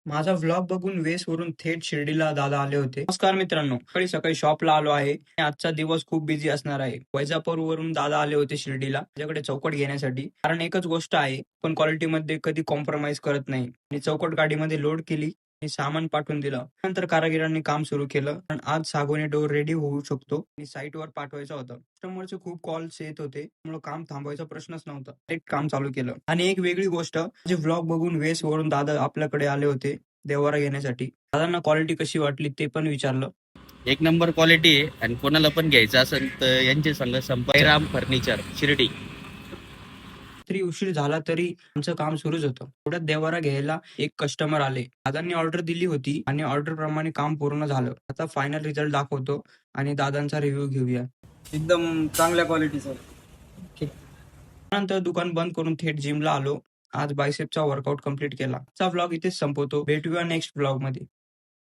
माझा व्लॉग बघून वेसवरून थेट शिर्डीला दादा आले होते. नमस्कार मित्रांनो, सकाळी सकाळी शॉपला आलो आहे. आजचा दिवस खूप बिझी असणार आहे. वैजापूरवरून दादा आले होते शिर्डीला माझ्याकडे चौकट घेण्यासाठी. कारण एकच गोष्ट आहे, पण क्वालिटीमध्ये कधी कॉम्प्रोमाइज करत नाही. आणि चौकट गाडीमध्ये लोड केली आणि सामान पाठवून दिलं. नंतर कारागिरांनी काम सुरू केलं. पण आज सागोनी डोर रेडी होऊ शकतो आणि साईटवर पाठवायचा होता. कस्टमरचे खूप कॉल्स येत होते, त्यामुळे काम थांबवायचा प्रश्नच नव्हता. डायरेक्ट काम चालू केलं. आणि एक वेगळी गोष्ट, जे व्लॉग बघून वेसवरून दादा आपल्याकडे आले होते देवारा घेण्यासाठी. दादांना क्वालिटी कशी वाटली ते पण विचारलं. एक नंबर क्वालिटी आहे आणि कोणाला पण घ्यायचं असेल तर यांचे संघ संपर्क राम फर्निचर शिर्डी. तरी उशीर झाला तरी आमचं काम सुरूच होतं. थोड्यात देवारा घ्यायला एक कस्टमर आले. दादांनी ऑर्डर दिली होती आणि ऑर्डर प्रमाणे काम पूर्ण झालं. आता फायनल रिझल्ट दाखवतो आणि दादांचा रिव्ह्यू घेऊया. एकदम चांगल्या क्वालिटीचं. त्यानंतर दुकान बंद करून थेट जिमला आलो. आज बायसेपचा वर्कआउट कंप्लीट केला. आजचा व्लॉग इथेच संपवतो. भेटूया नेक्स्ट व्लॉग मध्ये.